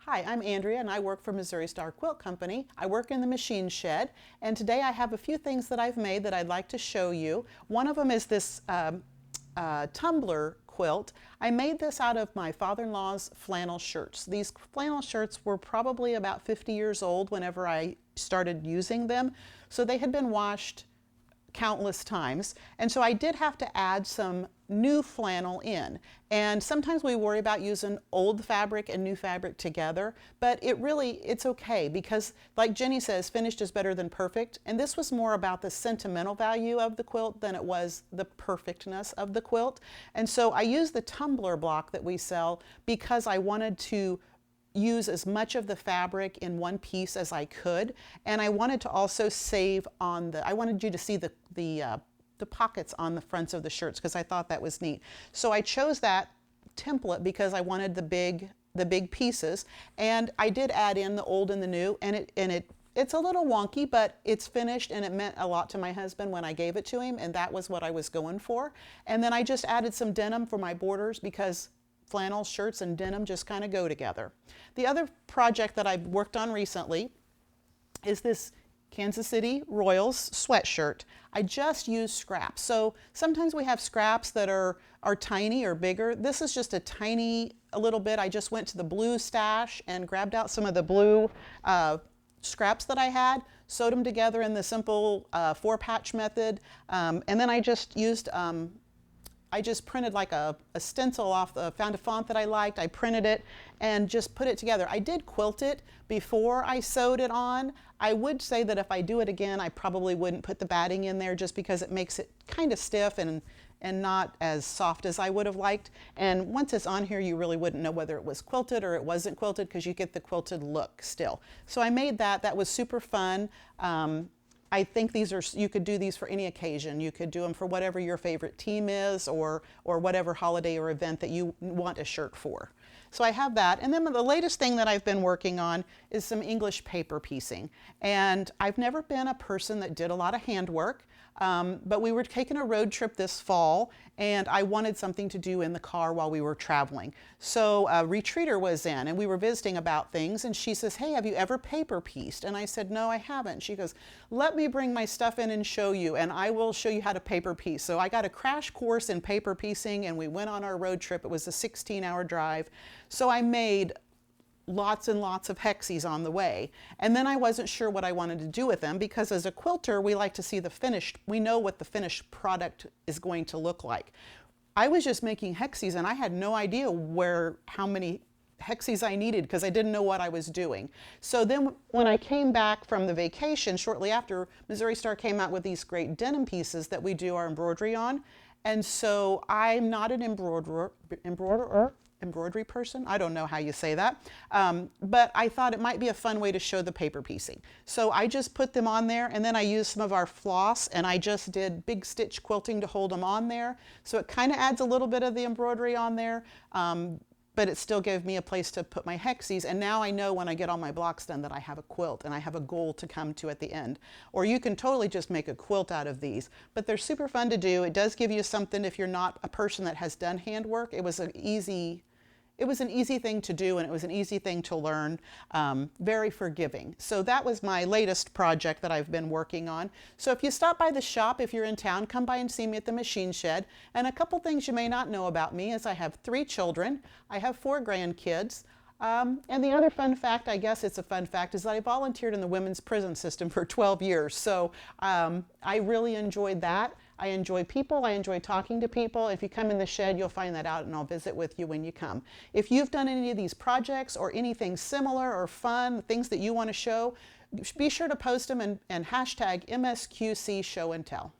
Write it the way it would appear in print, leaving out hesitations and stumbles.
Hi, I'm Andrea and I work for Missouri Star Quilt Company. I work in the machine shed, and today I have a few things that I've made that I'd like to show you. One of them is this tumbler quilt. I made this out of my father-in-law's flannel shirts. These flannel shirts were probably about 50 years old whenever I started using them, so they had been washed countless times, and so I did have to add some new flannel in. And sometimes we worry about using old fabric and new fabric together, but it's okay, because like Jenny says, finished is better than perfect, and this was more about the sentimental value of the quilt than it was the perfectness of the quilt. And so I used the tumbler block that we sell because I wanted to use as much of the fabric in one piece as I could, and I wanted to also save on I wanted you to see the pockets on the fronts of the shirts because I thought that was neat. So I chose that template because I wanted the big pieces, and I did add in the old and the new, and it's a little wonky, but it's finished, and it meant a lot to my husband when I gave it to him, and that was what I was going for. And then I just added some denim for my borders because flannel shirts and denim just kind of go together. The other project that I've worked on recently is this Kansas City Royals sweatshirt. I just used scraps. So sometimes we have scraps that are tiny or bigger. This is just a little bit. I just went to the blue stash and grabbed out some of the blue scraps that I had, sewed them together in the simple 4-patch method, and then I just used I just printed like a stencil off, found a font that I liked, I printed it and just put it together. I did quilt it before I sewed it on. I would say that if I do it again, I probably wouldn't put the batting in there just because it makes it kind of stiff and not as soft as I would have liked. And once it's on here, you really wouldn't know whether it was quilted or it wasn't quilted because you get the quilted look still. So I made that. That was super fun. I think you could do these for any occasion. You could do them for whatever your favorite team is, or whatever holiday or event that you want a shirt for. So I have that. And then the latest thing that I've been working on is some English paper piecing. And I've never been a person that did a lot of handwork, but we were taking a road trip this fall, and I wanted something to do in the car while we were traveling. So a retreater was in, and we were visiting about things, and she says, "Hey, have you ever paper pieced?" And I said, "No, I haven't." She goes, "Let me bring my stuff in and show you, and I will show you how to paper piece." So I got a crash course in paper piecing, and we went on our road trip. It was a 16-hour drive. So I made lots and lots of hexies on the way. And then I wasn't sure what I wanted to do with them because as a quilter, we like to see we know what the finished product is going to look like. I was just making hexies and I had no idea how many hexies I needed because I didn't know what I was doing. So then when I came back from the vacation, shortly after, Missouri Star came out with these great denim pieces that we do our embroidery on. And so I'm not an embroidery person. I don't know how you say that. But I thought it might be a fun way to show the paper piecing. So I just put them on there, and then I used some of our floss, and I just did big stitch quilting to hold them on there. So it kind of adds a little bit of the embroidery on there, but it still gave me a place to put my hexies. And now I know when I get all my blocks done that I have a quilt and I have a goal to come to at the end. Or you can totally just make a quilt out of these, but they're super fun to do. It does give you something if you're not a person that has done handwork. It was an easy thing to do, and it was an easy thing to learn, very forgiving. So that was my latest project that I've been working on. So if you stop by the shop, if you're in town, come by and see me at the machine shed. And a couple things you may not know about me is I have 3 children, I have 4 grandkids, and the other fun fact, I guess it's a fun fact, is that I volunteered in the women's prison system for 12 years. So I really enjoyed that. I enjoy people, I enjoy talking to people. If you come in the shed, you'll find that out, and I'll visit with you when you come. If you've done any of these projects or anything similar or fun, things that you want to show, be sure to post them and hashtag MSQC Show and Tell.